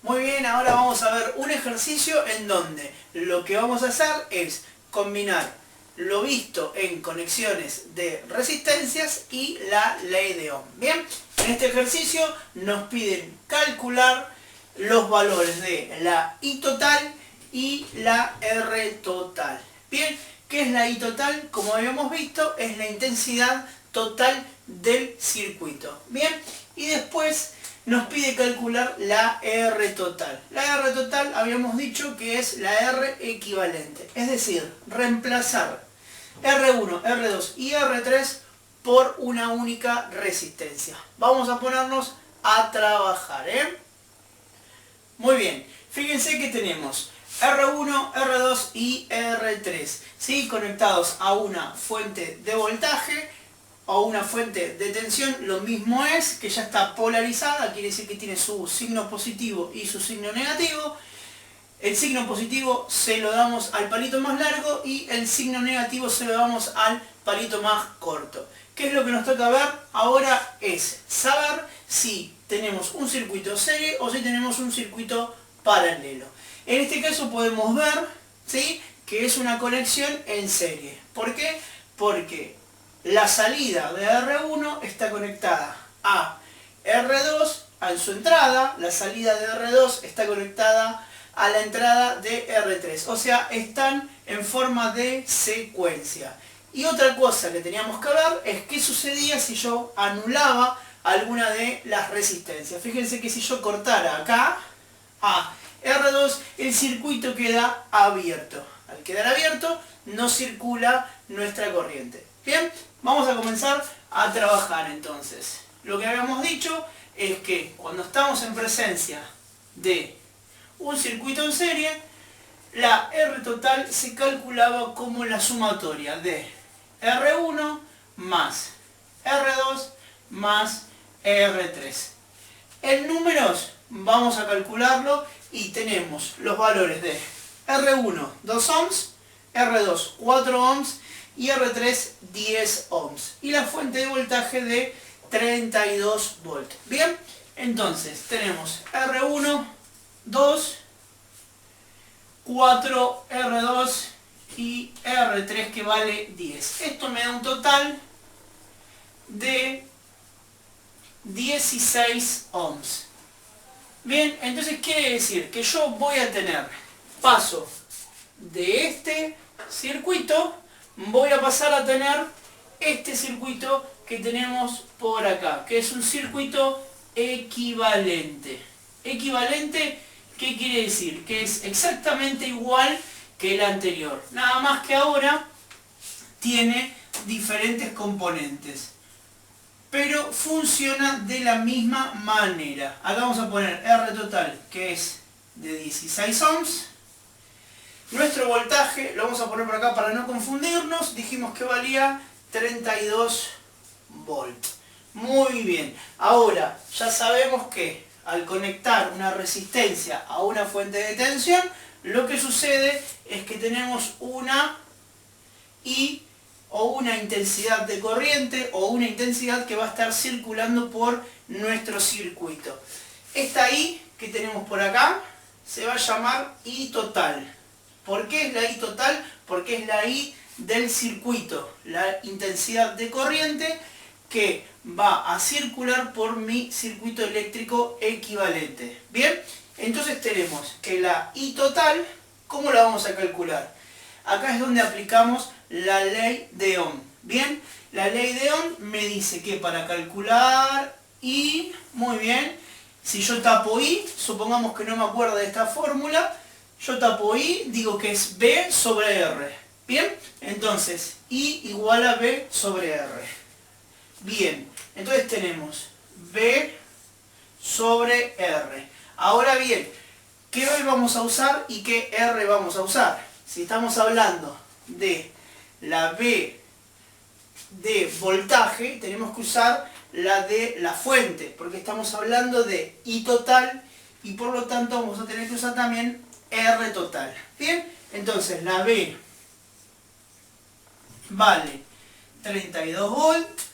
Muy bien, ahora vamos a ver un ejercicio en donde lo que vamos a hacer es combinar lo visto en conexiones de resistencias y la ley de Ohm. Bien, en este ejercicio nos piden calcular los valores de la I total y la R total. Bien, ¿qué es la I total? Como habíamos visto, es la intensidad total del circuito. Bien, y después nos pide calcular la R total. La R total habíamos dicho que es la R equivalente, es decir, reemplazar R1, R2 y R3 por una única resistencia. Vamos a ponernos a trabajar, Muy bien, fíjense que tenemos R1, R2 y R3, ¿sí? Conectados a una fuente de voltaje o una fuente de tensión. Lo mismo es que ya está polarizada, quiere decir que tiene su signo positivo y su signo negativo. El signo positivo se lo damos al palito más largo y el signo negativo se lo damos al palito más corto. ¿Qué es lo que nos toca ver? Ahora es saber si tenemos un circuito serie o si tenemos un circuito paralelo. En este caso podemos ver, ¿sí?, que es una conexión en serie. ¿Por qué? Porque la salida de R1 está conectada a R2 en su entrada, la salida de R2 está conectada a la entrada de R3, o sea, están en forma de secuencia. Y otra cosa que teníamos que ver es qué sucedía si yo anulaba alguna de las resistencias. Fíjense que si yo cortara acá a R2, el circuito queda abierto. Al quedar abierto, no circula nuestra corriente. Bien, vamos a comenzar a trabajar entonces. Lo que habíamos dicho es que cuando estamos en presencia de un circuito en serie, la R total se calculaba como la sumatoria de R1 más R2 más R3. En números vamos a calcularlo y tenemos los valores de R1 2 ohms, R2 4 ohms y R3 10 ohms. Y la fuente de voltaje de 32 volts. Bien, entonces tenemos R1, 2, 4, R2 y R3 que vale 10. Esto me da un total de 16 ohms. Bien, entonces quiere decir que yo voy a tener paso de este circuito, voy a pasar a tener este circuito que tenemos por acá, que es un circuito equivalente. Equivalente, ¿qué quiere decir? Que es exactamente igual que el anterior, nada más que ahora tiene diferentes componentes, pero funciona de la misma manera. Acá vamos a poner R total, que es de 16 ohms. Nuestro voltaje lo vamos a poner por acá para no confundirnos, dijimos que valía 32 volts. Muy bien, ahora ya sabemos que al conectar una resistencia a una fuente de tensión, lo que sucede es que tenemos una I o una intensidad de corriente o una intensidad que va a estar circulando por nuestro circuito. Esta I que tenemos por acá se va a llamar I total. ¿Por qué es la I total? Porque es la I del circuito, la intensidad de corriente que va a circular por mi circuito eléctrico equivalente. Bien, entonces tenemos que la I total, ¿cómo la vamos a calcular? Acá es donde aplicamos la ley de Ohm. Bien, la ley de Ohm me dice que para calcular I, muy bien, si yo tapo I, supongamos que no me acuerdo de esta fórmula, yo tapo I, digo que es B sobre R. Bien, entonces I igual a B sobre R. Bien, entonces tenemos B sobre R. Ahora bien, ¿qué B vamos a usar y qué R vamos a usar? Si estamos hablando de la B de voltaje, tenemos que usar la de la fuente, porque estamos hablando de I total y por lo tanto vamos a tener que usar también R total. Bien, entonces la B vale 32 volts,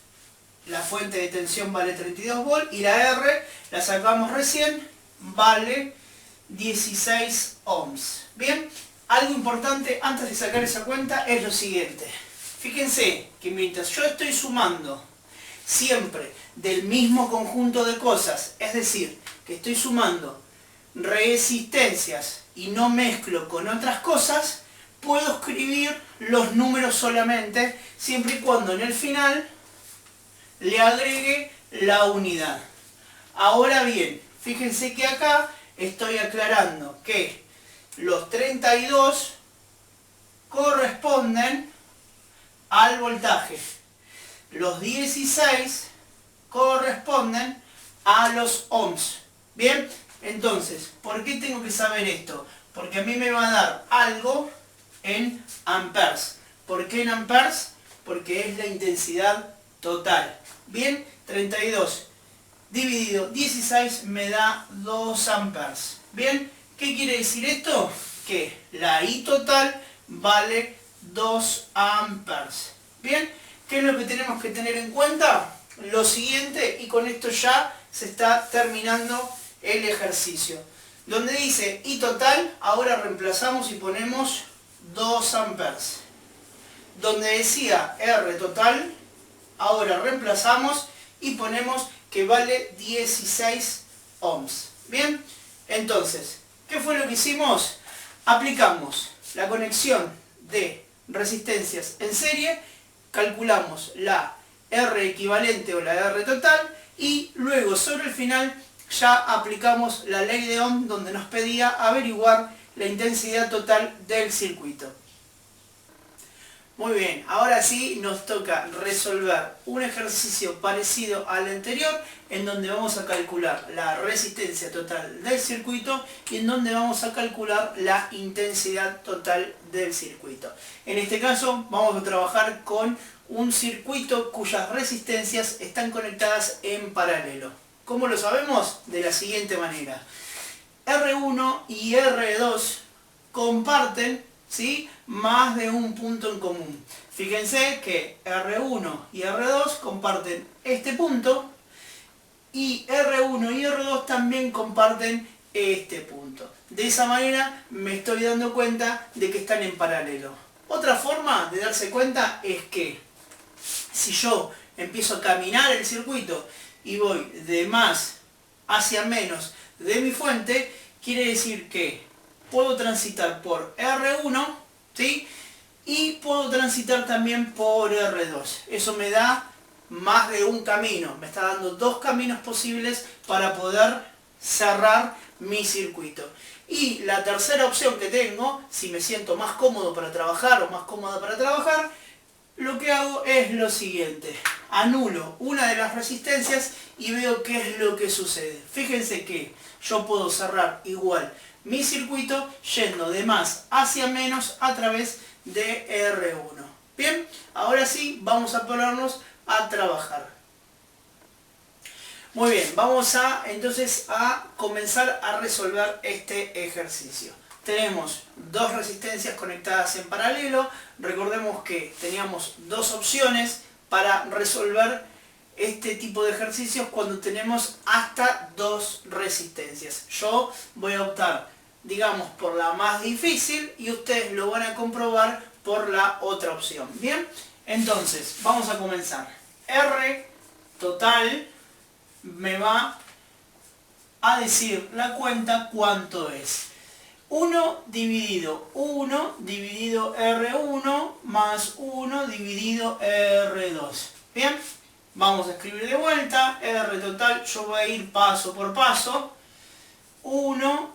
la fuente de tensión vale 32 volts y la R, la sacamos recién, vale 16 ohms. Bien, algo importante antes de sacar esa cuenta es lo siguiente. Fíjense que mientras yo estoy sumando siempre del mismo conjunto de cosas, es decir, que estoy sumando resistencias y no mezclo con otras cosas, puedo escribir los números solamente, siempre y cuando en el final le agregue la unidad. Ahora bien, fíjense que acá estoy aclarando que los 32 corresponden al voltaje. Los 16 corresponden a los ohms. Bien, entonces, ¿por qué tengo que saber esto? Porque a mí me va a dar algo en amperes. ¿Por qué en amperes? Porque es la intensidad total. Bien, 32 dividido 16 me da 2 amperes. Bien, ¿qué quiere decir esto? Que la I total vale 2 amperes. Bien, ¿qué es lo que tenemos que tener en cuenta? Lo siguiente, y con esto ya se está terminando el ejercicio. Donde dice I total, ahora reemplazamos y ponemos 2 amperes. Donde decía R total, ahora reemplazamos y ponemos que vale 16 ohms. Bien, entonces, ¿qué fue lo que hicimos? Aplicamos la conexión de resistencias en serie, calculamos la R equivalente o la R total y luego sobre el final ya aplicamos la ley de Ohm, donde nos pedía averiguar la intensidad total del circuito. Muy bien, ahora sí nos toca resolver un ejercicio parecido al anterior, en donde vamos a calcular la resistencia total del circuito y en donde vamos a calcular la intensidad total del circuito. En este caso vamos a trabajar con un circuito cuyas resistencias están conectadas en paralelo. ¿Cómo lo sabemos? De la siguiente manera. R1 y R2 comparten, ¿sí?, más de un punto en común. Fíjense que R1 y R2 comparten este punto y R1 y R2 también comparten este punto. De esa manera me estoy dando cuenta de que están en paralelo. Otra forma de darse cuenta es que si yo empiezo a caminar el circuito y voy de más hacia menos de mi fuente, quiere decir que puedo transitar por R1, ¿sí?, y puedo transitar también por R2. Eso me da más de un camino, me está dando dos caminos posibles para poder cerrar mi circuito. Y la tercera opción que tengo, si me siento más cómodo para trabajar o más cómoda para trabajar, lo que hago es lo siguiente: anulo una de las resistencias y veo qué es lo que sucede. Fíjense que yo puedo cerrar igual mi circuito yendo de más hacia menos a través de R1. Bien, ahora sí vamos a ponernos a trabajar. Muy bien, vamos entonces a comenzar a resolver este ejercicio. Tenemos dos resistencias conectadas en paralelo. Recordemos que teníamos dos opciones para resolver este tipo de ejercicios cuando tenemos hasta dos resistencias. Yo voy a optar, digamos, por la más difícil y ustedes lo van a comprobar por la otra opción. Bien, entonces vamos a comenzar. R total me va a decir la cuenta cuánto es. 1 dividido R1 más 1 dividido R2. Bien, vamos a escribir de vuelta. R total, yo voy a ir paso por paso. 1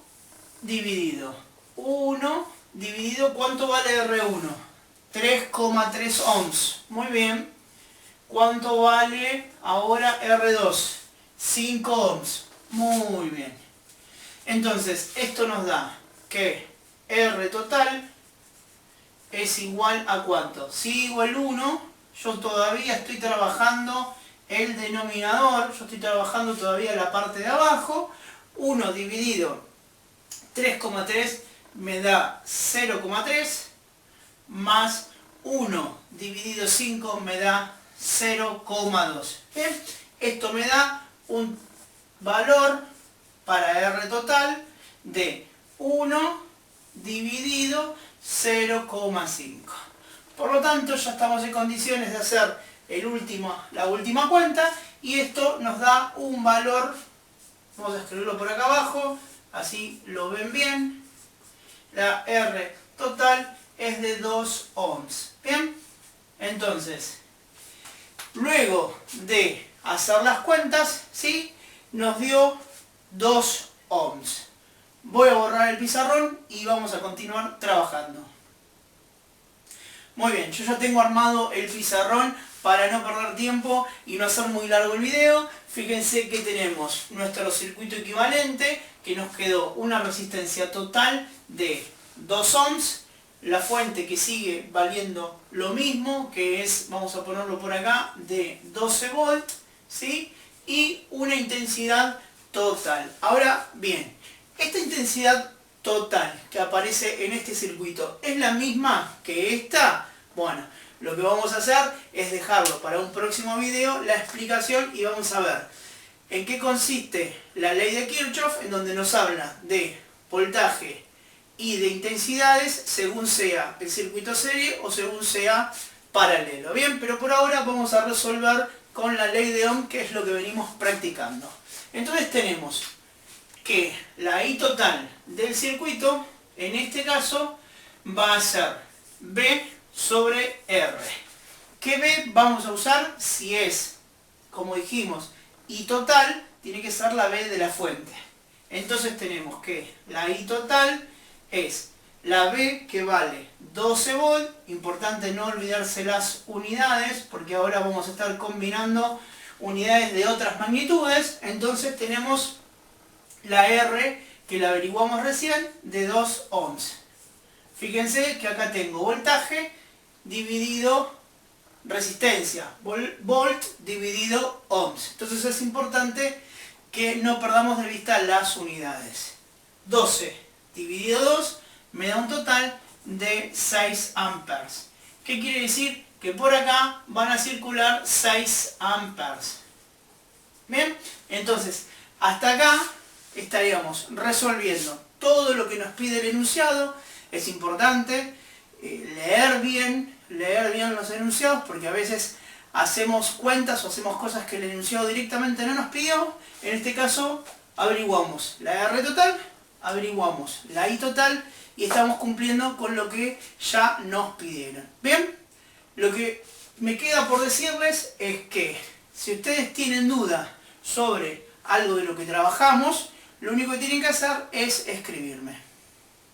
dividido, ¿cuánto vale R1? 3,3 ohms. Muy bien. ¿Cuánto vale ahora R2? 5 ohms. Muy bien. Entonces, esto nos da que R total es igual a ¿cuánto? Sigo el 1, yo todavía estoy trabajando el denominador, yo estoy trabajando todavía la parte de abajo. 1 dividido 3,3 me da 0,3, más 1 dividido 5 me da 0,2. Bien, esto me da un valor para R total de 1 dividido 0,5. Por lo tanto, ya estamos en condiciones de hacer la última cuenta y esto nos da un valor, vamos a escribirlo por acá abajo, así lo ven bien. La R total es de 2 ohms. ¿Bien? Entonces, luego de hacer las cuentas, ¿sí?, nos dio 2 ohms. Voy a borrar el pizarrón y vamos a continuar trabajando. Muy bien, yo ya tengo armado el pizarrón para no perder tiempo y no hacer muy largo el video. Fíjense que tenemos nuestro circuito equivalente, que nos quedó una resistencia total de 2 ohms, la fuente que sigue valiendo lo mismo, que es, vamos a ponerlo por acá, de 12 volts, ¿sí?, y una intensidad total. Ahora bien, esta intensidad total que aparece en este circuito, ¿es la misma que esta? Bueno, lo que vamos a hacer es dejarlo para un próximo video, la explicación, y vamos a ver en qué consiste la ley de Kirchhoff, en donde nos habla de voltaje y de intensidades según sea el circuito serie o según sea paralelo. Bien, pero por ahora vamos a resolver con la ley de Ohm, que es lo que venimos practicando. Entonces tenemos que la I total del circuito, en este caso, va a ser B sobre R. ¿Qué B vamos a usar? Si es, como dijimos, I total, tiene que ser la B de la fuente. Entonces tenemos que la I total es la B, que vale 12 volts. Importante no olvidarse las unidades, porque ahora vamos a estar combinando unidades de otras magnitudes. Entonces tenemos la R, que la averiguamos recién, de 2 ohms. Fíjense que acá tengo voltaje dividido resistencia, volt dividido ohms. Entonces es importante que no perdamos de vista las unidades. 12 dividido 2 me da un total de 6 amperes. ¿Qué quiere decir? Que por acá van a circular 6 amperes. Bien, entonces hasta acá estaríamos resolviendo todo lo que nos pide el enunciado. Es importante leer bien los enunciados, porque a veces hacemos cuentas o hacemos cosas que el enunciado directamente no nos pidió. En este caso averiguamos la R total, averiguamos la I total y estamos cumpliendo con lo que ya nos pidieron. Bien, lo que me queda por decirles es que si ustedes tienen duda sobre algo de lo que trabajamos, lo único que tienen que hacer es escribirme.